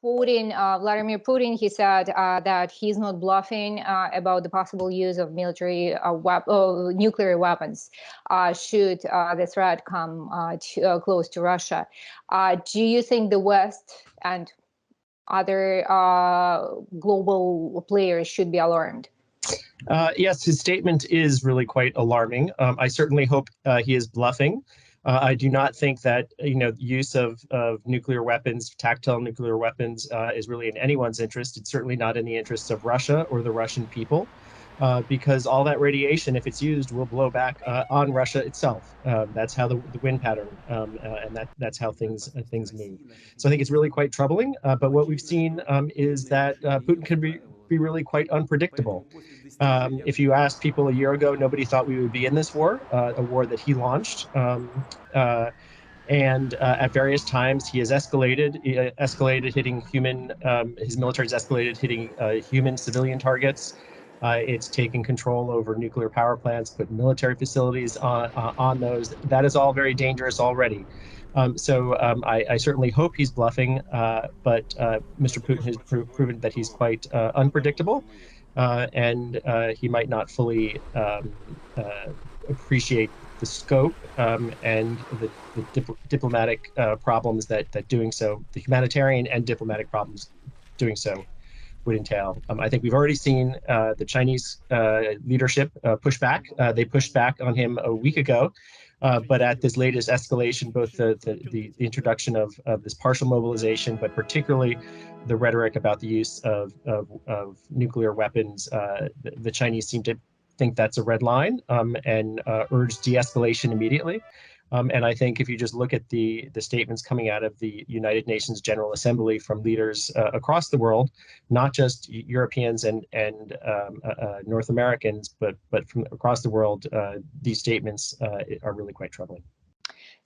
Vladimir Putin, he said that he's not bluffing about the possible use of nuclear weapons should the threat come close to Russia. Do you think the West and other global players should be alarmed? Yes, his statement is really quite alarming. I certainly hope he is bluffing. I do not think that use of nuclear weapons, tactile nuclear weapons, is really in anyone's interest. It's certainly not in the interests of Russia or the Russian people, because all that radiation, if it's used, will blow back on Russia itself. That's how the wind pattern, and that's how things move. So I think it's really quite troubling. But what we've seen is that Putin can be really quite unpredictable. If you asked people a year ago, nobody thought we would be in this war, a war that he launched. And at various times, he has escalated hitting human, his military's escalated hitting human civilian targets. It's taken control over nuclear power plants, put military facilities on those. That is all very dangerous already. So I certainly hope he's bluffing, but Mr. Putin has proven that he's quite unpredictable. And he might not fully appreciate the scope and the diplomatic problems that doing so, the humanitarian and diplomatic problems doing so would entail. I think we've already seen the Chinese leadership push back. They pushed back on him a week ago. But at this latest escalation, both the introduction of this partial mobilization, but particularly the rhetoric about the use of nuclear weapons, the Chinese seem to think that's a red line and urge de-escalation immediately. And I think if you just look at the statements coming out of the United Nations General Assembly from leaders across the world, not just Europeans and North Americans, but from across the world, these statements are really quite troubling.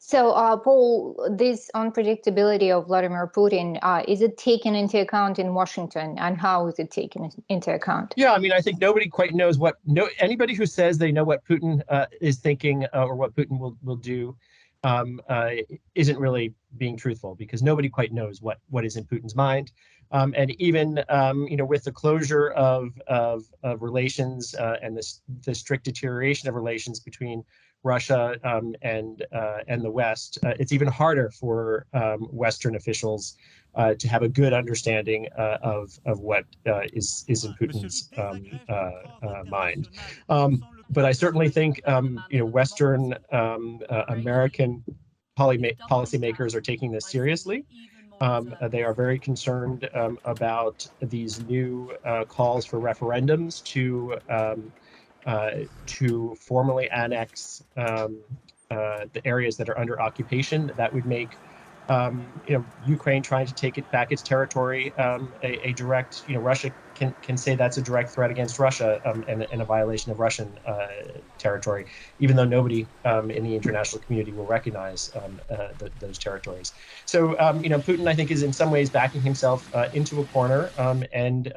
So, Paul, this unpredictability of Vladimir Putin, is it taken into account in Washington, and how is it taken into account? Yeah, I mean, I think nobody quite knows anybody who says they know what Putin is thinking or what Putin will do isn't really being truthful, because nobody quite knows what is in Putin's mind. And even with the closure of relations and the strict deterioration of relations between Russia and the West, it's even harder for Western officials to have a good understanding of what is in Putin's mind. But I certainly think Western American policymakers are taking this seriously. They are very concerned about these new calls for referendums to formally annex the areas that are under occupation. That would make Ukraine trying to take back its territory a direct, Russia can say that's a direct threat against Russia and a violation of Russian territory, even though nobody in the international community will recognize those territories. So, Putin, I think, is in some ways backing himself into a corner and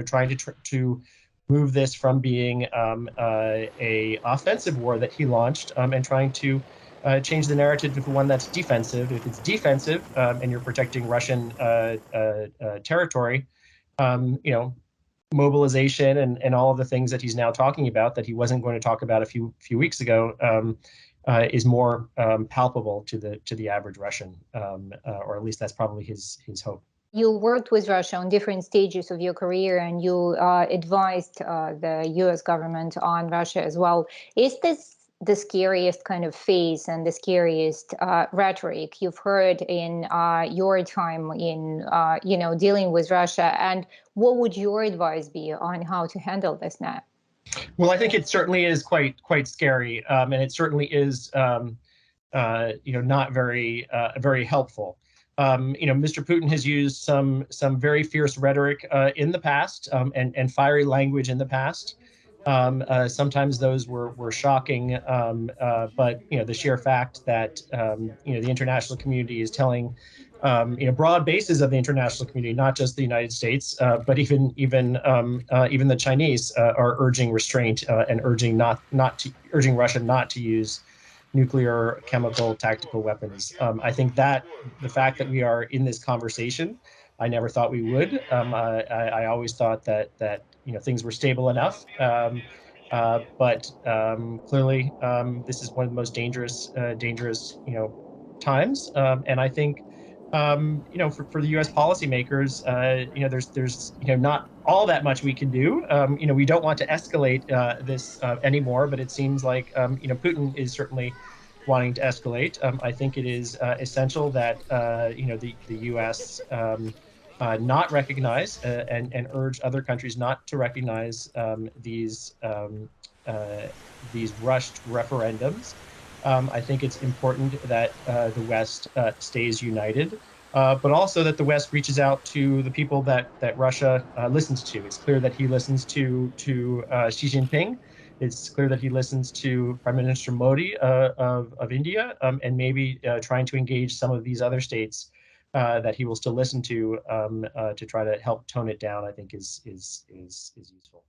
trying to move this from being a offensive war that he launched and trying to change the narrative to one that's defensive. If it's defensive and you're protecting Russian territory, mobilization and all of the things that he's now talking about that he wasn't going to talk about a few weeks ago is more palpable to the average Russian, or at least that's probably his hope. You worked with Russia on different stages of your career, and you advised the U.S. government on Russia as well. Is this the scariest kind of phase and the scariest rhetoric you've heard in your time in, dealing with Russia? And what would your advice be on how to handle this now? Well, I think it certainly is quite scary, and it certainly is, not very helpful. Mr. Putin has used some very fierce rhetoric in the past and fiery language in the past. Sometimes those were shocking, but the sheer fact that the international community is telling broad bases of the international community, not just the United States, but even the Chinese are urging restraint and urging Russia not to use nuclear, chemical, tactical weapons. I think that the fact that we are in this conversation I never thought we would. I always thought that things were stable enough. But clearly, this is one of the most dangerous times. And I think for the U.S. policymakers, there's not all that much we can do. We don't want to escalate this anymore, but it seems like Putin is certainly wanting to escalate. I think it is essential that the U.S. Not recognize and urge other countries not to recognize these rushed referendums. I think it's important that the West stays united, but also that the West reaches out to the people that Russia listens to. It's clear that he listens to Xi Jinping. It's clear that he listens to Prime Minister Modi of India, and maybe trying to engage some of these other states that he will still listen to try to help tone it down. I think is useful.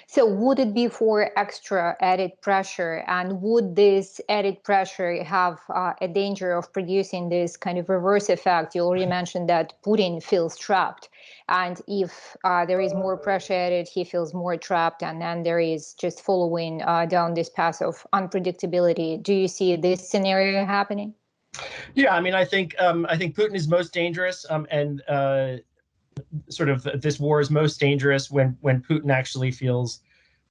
So would it be for extra added pressure, and would this added pressure have a danger of producing this kind of reverse effect? You already mentioned that Putin feels trapped, and if there is more pressure added, he feels more trapped, and then there is just following down this path of unpredictability. Do you see this scenario happening? Yeah, I mean, I think Putin is most dangerous, and sort of this war is most dangerous when Putin actually feels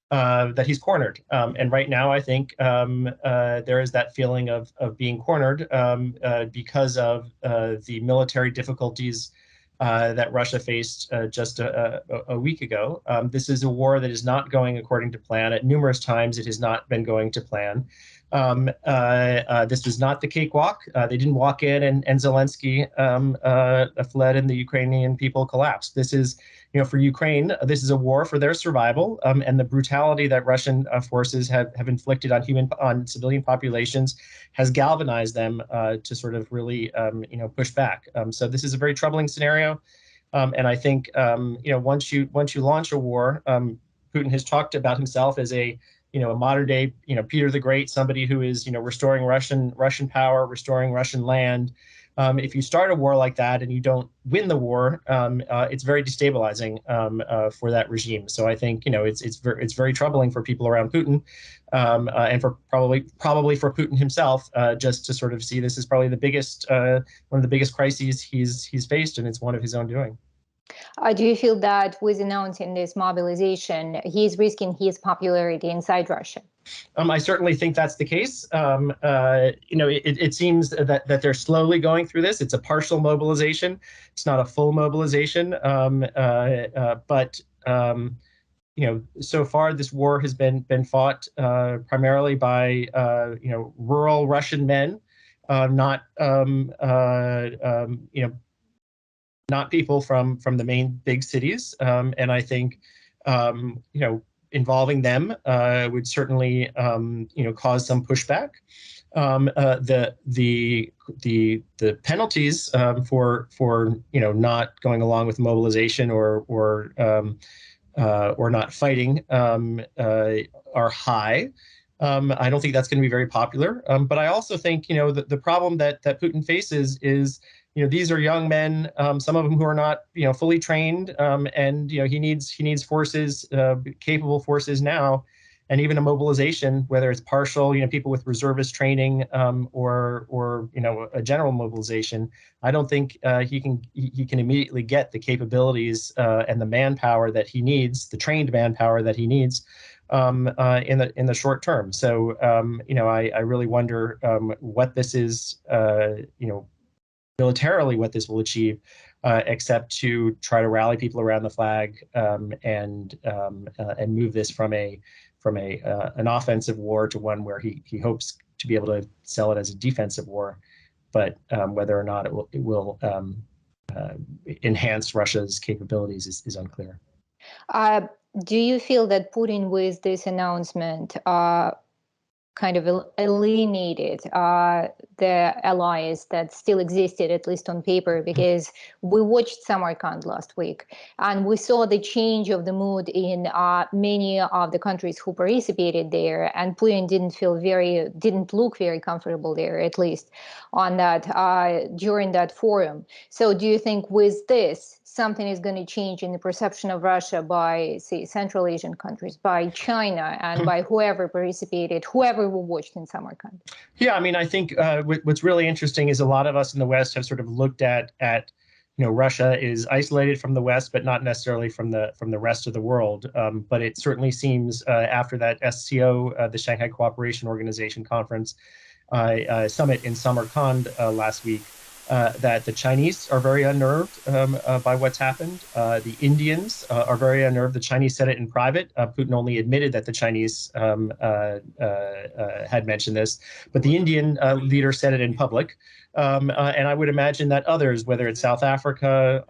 that he's cornered. And right now, I think there is that feeling of being cornered because of the military difficulties that Russia faced just a week ago. This is a war that is not going according to plan. At numerous times, it has not been going to plan. This was not the cakewalk. They didn't walk in and Zelensky fled and the Ukrainian people collapsed. This is, for Ukraine, this is a war for their survival, and the brutality that Russian forces have inflicted on civilian populations has galvanized them to sort of really, push back. So this is a very troubling scenario, and I think, once you launch a war, Putin has talked about himself as a modern day, Peter the Great, somebody who is, restoring Russian power, restoring Russian land. If you start a war like that and you don't win the war, it's very destabilizing for that regime. So I think it's very troubling for people around Putin, and for probably for Putin himself, just to sort of see this is probably the biggest one of the biggest crises he's faced, and it's one of his own doing. Do you feel that with announcing this mobilization, he's risking his popularity inside Russia? I certainly think that's the case. It seems that they're slowly going through this. It's a partial mobilization. It's not a full mobilization. But so far this war has been fought primarily by rural Russian men, not not people from the main big cities. And I think involving them would certainly cause some pushback. The penalties for not going along with mobilization or not fighting are high. I don't think that's going to be very popular. But I also think the problem that Putin faces is these are young men, some of them who are not fully trained, and he needs forces, capable forces now, and even a mobilization, whether it's partial, people with reservist training, or a general mobilization. I don't think he can immediately get the capabilities and the manpower that he needs, the trained manpower that he needs in the short term. So I really wonder what this is, militarily, what this will achieve, except to try to rally people around the flag and move this from an offensive war to one where he hopes to be able to sell it as a defensive war. But whether or not it will enhance Russia's capabilities is unclear. Do you feel that Putin, with this announcement, kind of alienated the allies that still existed, at least on paper, because we watched Samarkand last week and we saw the change of the mood in many of the countries who participated there, and Putin didn't look very comfortable there, at least on that during that forum. So do you think with this something is going to change in the perception of Russia by, say, Central Asian countries, by China, and by whoever participated, whoever we watched in Samarkand? Yeah, I mean, I think what's really interesting is a lot of us in the West have sort of looked at Russia is isolated from the West, but not necessarily from the rest of the world. But it certainly seems after that SCO, the Shanghai Cooperation Organization conference summit in Samarkand last week, that the Chinese are very unnerved by what's happened. The Indians are very unnerved. The Chinese said it in private. Putin only admitted that the Chinese had mentioned this, but the Indian leader said it in public. And I would imagine that others, whether it's South Africa,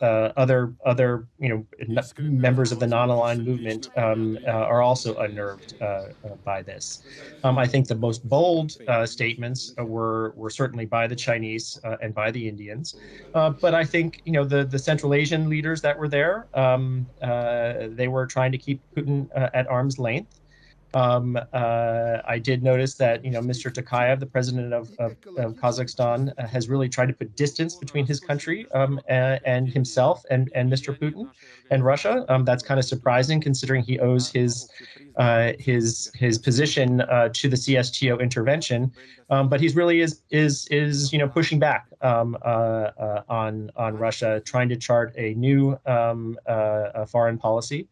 other members of the non-aligned movement, are also unnerved by this. I think the most bold statements were certainly by the Chinese and by the Indians, but I think the Central Asian leaders that were there, they were trying to keep Putin at arm's length. I did notice that Mr. Tokayev, the president of Kazakhstan, has really tried to put distance between his country and himself and Mr. Putin and Russia. That's kind of surprising, considering he owes his position to the CSTO intervention. But he's really is pushing back on Russia, trying to chart a new foreign policy.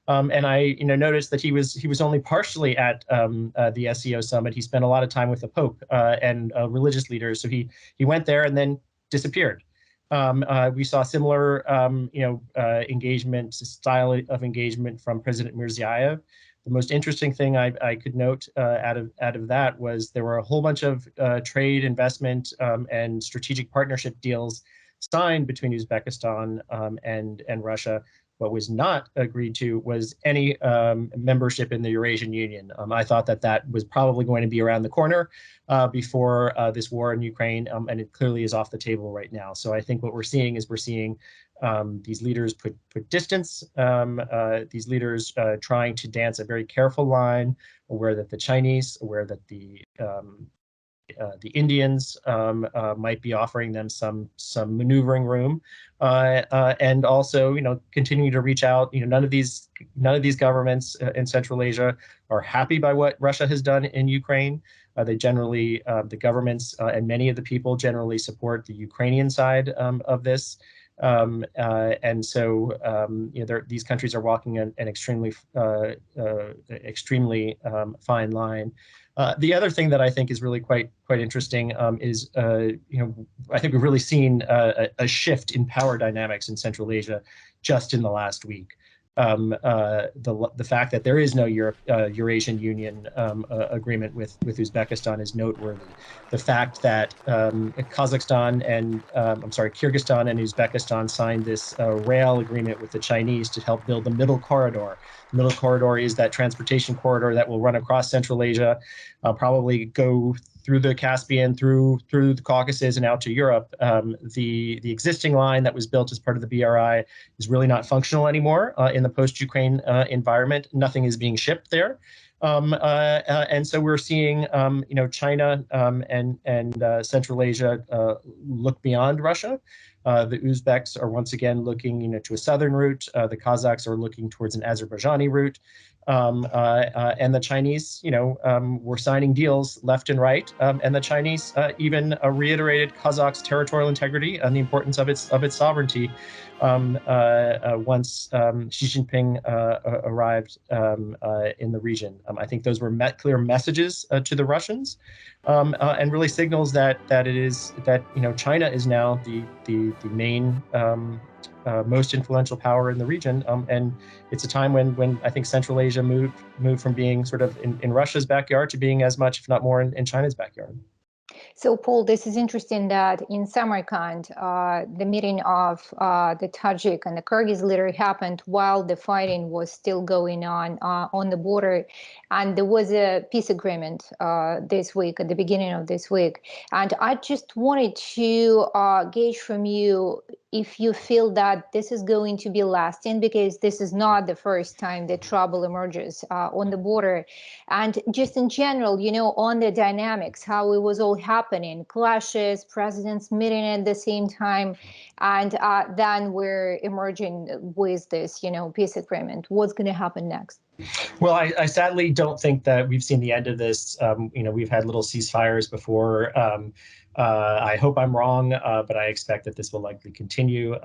And I noticed that he was only partially at the SCO summit. He spent a lot of time with the Pope and religious leaders. So he went there and then disappeared. We saw similar engagement, style of engagement from President Mirziyoyev. The most interesting thing I could note out of that was there were a whole bunch of trade, investment, and strategic partnership deals signed between Uzbekistan and Russia. What was not agreed to was any membership in the Eurasian Union. I thought that was probably going to be around the corner before this war in Ukraine, and it clearly is off the table right now. So I think what we're seeing is these leaders put distance, these leaders trying to dance a very careful line, aware that the Chinese, aware that the Indians might be offering them some maneuvering room, and also continuing to reach out. None of these governments in Central Asia are happy by what Russia has done in Ukraine. They generally, the governments and many of the people generally support the Ukrainian side of this. And so these countries are walking an extremely fine line. The other thing that I think is really quite interesting is I think we've really seen a shift in power dynamics in Central Asia just in the last week. The fact that there is no Eurasian Union agreement with Uzbekistan is noteworthy. The fact that Kyrgyzstan and Uzbekistan signed this rail agreement with the Chinese to help build the Middle Corridor. The Middle Corridor is that transportation corridor that will run across Central Asia, probably go through the Caspian, through the Caucasus, and out to Europe. The existing line that was built as part of the BRI is really not functional anymore in the post-Ukraine environment. Nothing is being shipped there. And so we're seeing, China and Central Asia look beyond Russia. The Uzbeks are once again looking, to a southern route. The Kazakhs are looking towards an Azerbaijani route. And the Chinese, were signing deals left and right. And the Chinese even reiterated Kazakh's territorial integrity and the importance of its sovereignty once Xi Jinping arrived in the region. I think those were clear messages to the Russians, and really signals that China is now the main most influential power in the region, and it's a time when I think Central Asia moved from being sort of in Russia's backyard to being as much, if not more, in China's backyard. So, Paul, this is interesting that in Samarkand, the meeting of the Tajik and the Kyrgyz leader happened while the fighting was still going on the border. And there was a peace agreement this week, at the beginning of this week. And I just wanted to gauge from you if you feel that this is going to be lasting, because this is not the first time that trouble emerges on the border. And just in general, on the dynamics, how it was all happening, clashes, presidents meeting at the same time, and then we're emerging with this, peace agreement. What's going to happen next? Well, I sadly don't think that we've seen the end of this. We've had little ceasefires before. I hope I'm wrong, but I expect that this will likely continue.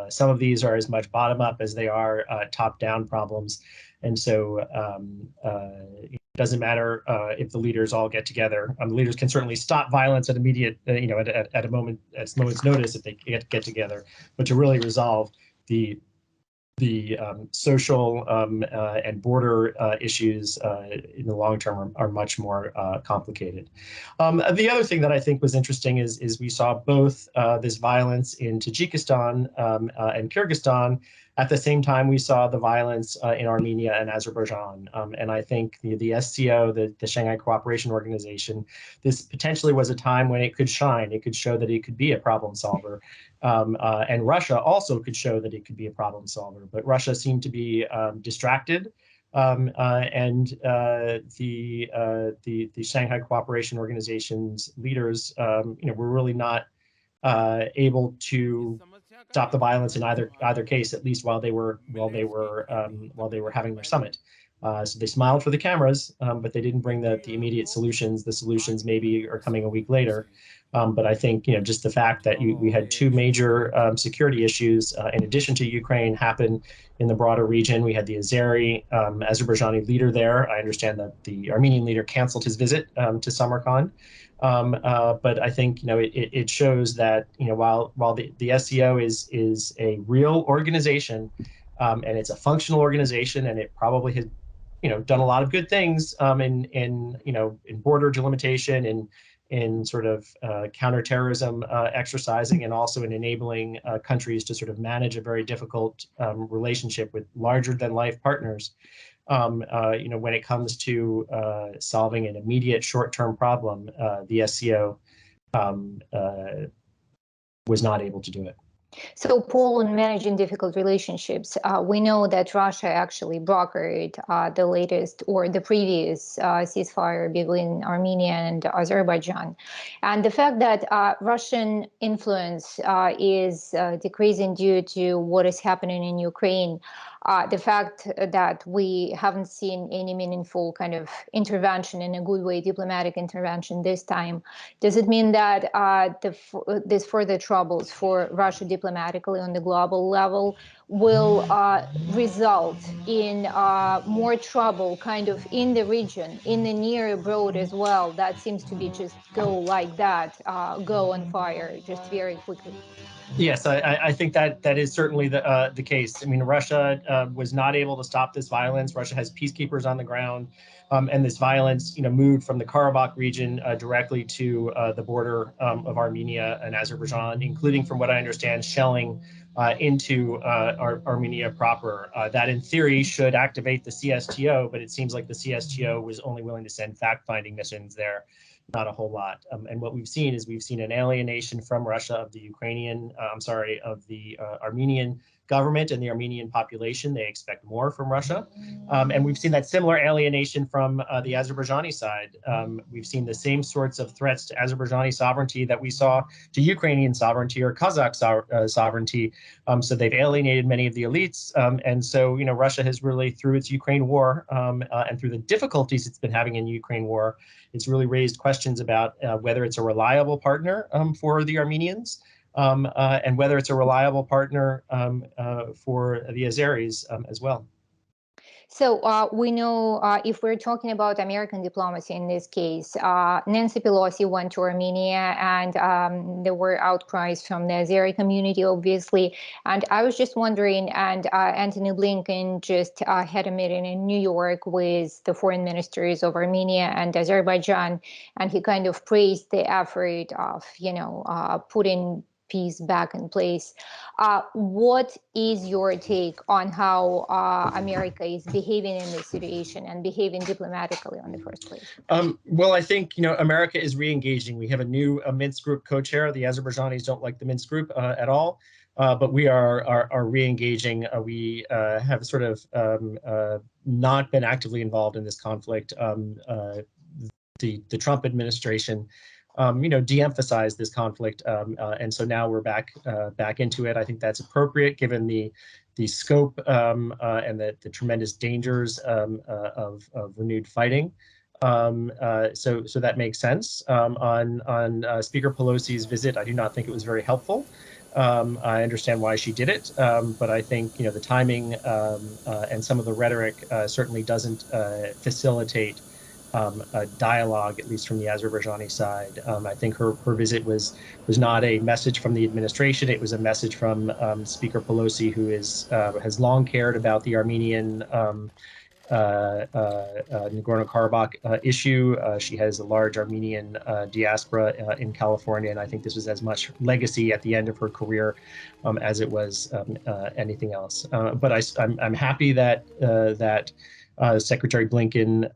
Some of these are as much bottom up as they are top down problems. And so it doesn't matter if the leaders all get together. The leaders can certainly stop violence at immediate, at a moment's notice if they get together. But to really resolve the social and border issues in the long term are much more complicated. The other thing that I think was interesting is we saw both this violence in Tajikistan and Kyrgyzstan. At the same time, we saw the violence in Armenia and Azerbaijan. And I think the SCO, the Shanghai Cooperation Organization, this potentially was a time when it could shine. It could show that it could be a problem solver. And Russia also could show that it could be a problem solver. But Russia seemed to be distracted. And the Shanghai Cooperation Organization's leaders, were really not able to stop the violence in either case, at least while they were having their summit. So they smiled for the cameras, but they didn't bring the immediate solutions. The solutions maybe are coming a week later. But I think just the fact that we had two major security issues in addition to Ukraine happen in the broader region. We had the Azerbaijani leader there. I understand that the Armenian leader canceled his visit to Samarkand. But I think it shows that while the SCO is a real organization and it's a functional organization, and it probably has done a lot of good things in border delimitation and in sort of counterterrorism exercising, and also in enabling countries to sort of manage a very difficult relationship with larger than life partners. When it comes to solving an immediate short-term problem, the SCO was not able to do it. So, Paul, in managing difficult relationships, we know that Russia actually brokered the latest or the previous ceasefire between Armenia and Azerbaijan. And the fact that Russian influence is decreasing due to what is happening in Ukraine, the fact that we haven't seen any meaningful kind of intervention in a good way, diplomatic intervention this time, does it mean that this further troubles for Russia diplomatically on the global level will result in more trouble kind of in the region, in the near abroad as well? That seems to be just go like that, go on fire just very quickly. Yes, I think that is certainly the case. I mean, Russia was not able to stop this violence. Russia has peacekeepers on the ground, and this violence, moved from the Karabakh region directly to the border of Armenia and Azerbaijan, including, from what I understand, shelling into Armenia proper. That, in theory, should activate the CSTO, but it seems like the CSTO was only willing to send fact-finding missions there. Not a whole lot. And what we've seen an alienation from Russia of the Armenian government and the Armenian population. They expect more from Russia. And we've seen that similar alienation from the Azerbaijani side. We've seen the same sorts of threats to Azerbaijani sovereignty that we saw to Ukrainian sovereignty or Kazakh sovereignty. So they've alienated many of the elites. And so, Russia has really, through its Ukraine war and through the difficulties it's been having in the Ukraine war, it's really raised questions about whether it's a reliable partner for the Armenians and whether it's a reliable partner for the Azeris as well. So we know if we're talking about American diplomacy in this case, Nancy Pelosi went to Armenia, and there were outcries from the Azeri community, obviously. And I was just wondering, and Antony Blinken just had a meeting in New York with the foreign ministers of Armenia and Azerbaijan, and he kind of praised the effort of, putting peace back in place. What is your take on how America is behaving in this situation and behaving diplomatically in the first place? Well, I think America is re-engaging. We have a new Minsk Group co-chair. The Azerbaijanis don't like the Minsk Group at all, but we are re-engaging. We have sort of not been actively involved in this conflict. The Trump administration de-emphasized this conflict, and so now we're back into it. I think that's appropriate given the scope and the tremendous dangers of renewed fighting. So that makes sense. On Speaker Pelosi's visit, I do not think it was very helpful. I understand why she did it, but I think the timing and some of the rhetoric certainly doesn't facilitate a dialogue, at least from the Azerbaijani side. I think her visit was not a message from the administration. It was a message from Speaker Pelosi, who has long cared about the Armenian Nagorno-Karabakh issue. She has a large Armenian diaspora in California, and I think this was as much legacy at the end of her career as it was anything else. But I'm happy that Secretary Blinken,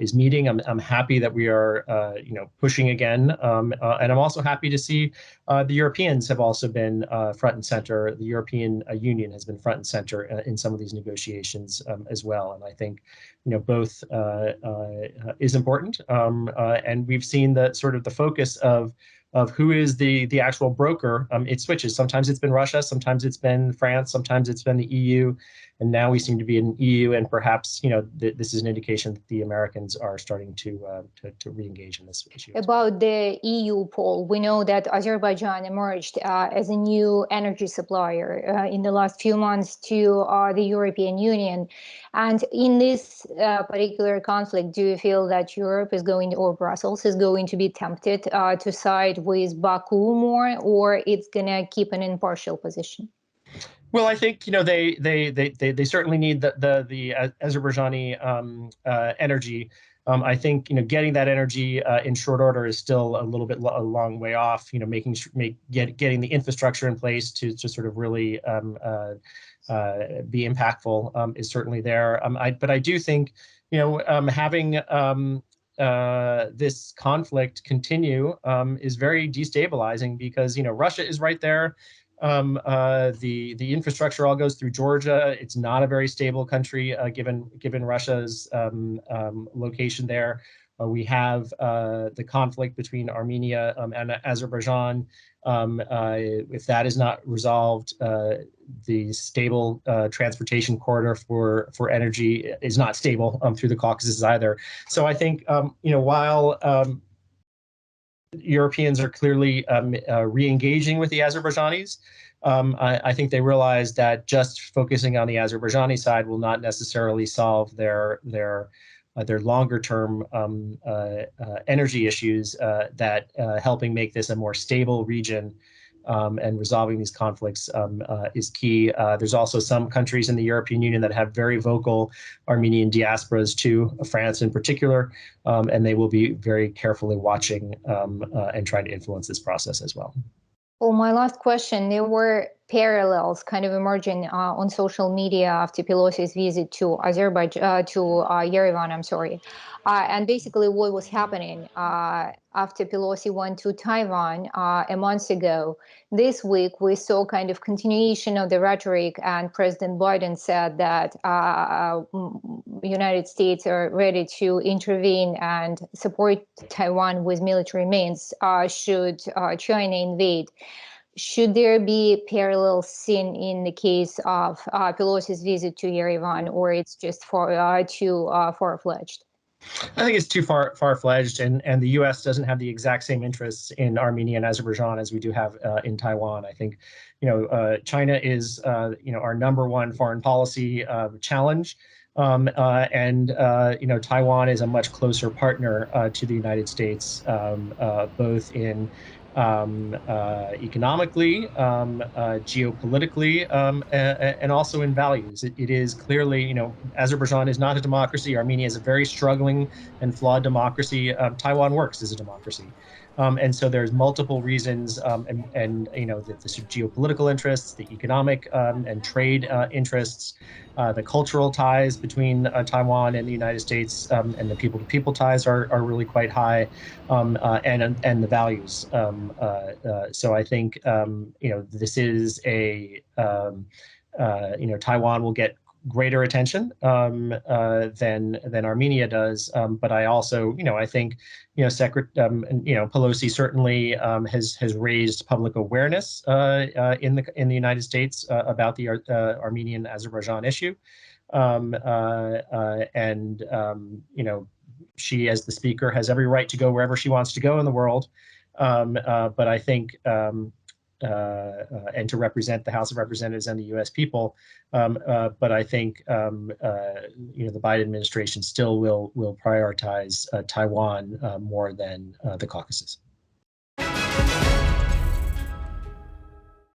is meeting. I'm happy that we are, pushing again, and I'm also happy to see the Europeans have also been front and center. The European Union has been front and center in some of these negotiations as well, and I think, both is important. And we've seen the sort of the focus of who is the actual broker. It switches. Sometimes it's been Russia, sometimes it's been France, sometimes it's been the EU. And now we seem to be in EU, and perhaps this is an indication that the Americans are starting to re-engage in this issue. About the EU poll, we know that Azerbaijan emerged as a new energy supplier in the last few months to the European Union. And in this particular conflict, do you feel that Europe is going, or Brussels is going to be tempted to side with Baku more, or it's going to keep an impartial position? Well, I think they certainly need the Azerbaijani energy. I think getting that energy in short order is still a long way off. Getting the infrastructure in place to sort of really be impactful is certainly there. But I do think having this conflict continue is very destabilizing, because Russia is right there. The infrastructure all goes through Georgia. It's not a very stable country given Russia's location there. We have the conflict between Armenia and Azerbaijan. If that is not resolved, the stable transportation corridor for energy is not stable through the Caucasus either. So I think while Europeans are clearly re-engaging with the Azerbaijanis, I think they realize that just focusing on the Azerbaijani side will not necessarily solve their longer-term energy issues. That helping make this a more stable region and resolving these conflicts is key. There's also some countries in the European Union that have very vocal Armenian diasporas too, France in particular, and they will be very carefully watching and trying to influence this process as well. Well, my last question, there were parallels kind of emerging on social media after Pelosi's visit to Yerevan, I'm sorry. And basically what was happening after Pelosi went to Taiwan a month ago, this week we saw kind of continuation of the rhetoric, and President Biden said that United States are ready to intervene and support Taiwan with military means should China invade. Should there be parallels seen in the case of Pelosi's visit to Yerevan, or it's just too far-fledged? I think it's too far-fledged, and the U.S. doesn't have the exact same interests in Armenia and Azerbaijan as we do have in Taiwan. I think, China is, our number one foreign policy challenge. Taiwan is a much closer partner to the United States, both in economically, geopolitically, and also in values. It is clearly, Azerbaijan is not a democracy. Armenia is a very struggling and flawed democracy. Taiwan works as a democracy. And so there's multiple reasons, the geopolitical interests, the economic and trade interests, the cultural ties between Taiwan and the United States, and the people-to-people ties are really quite high, and the values. So I think this is Taiwan will get greater attention than Armenia does. But I also, I think, Pelosi certainly has raised public awareness in the United States about the Armenian-Azerbaijan issue, she, as the speaker, has every right to go wherever she wants to go in the world. But I think, and to represent the House of Representatives and the U.S. people. But I think, the Biden administration still will prioritize Taiwan more than the Caucasus.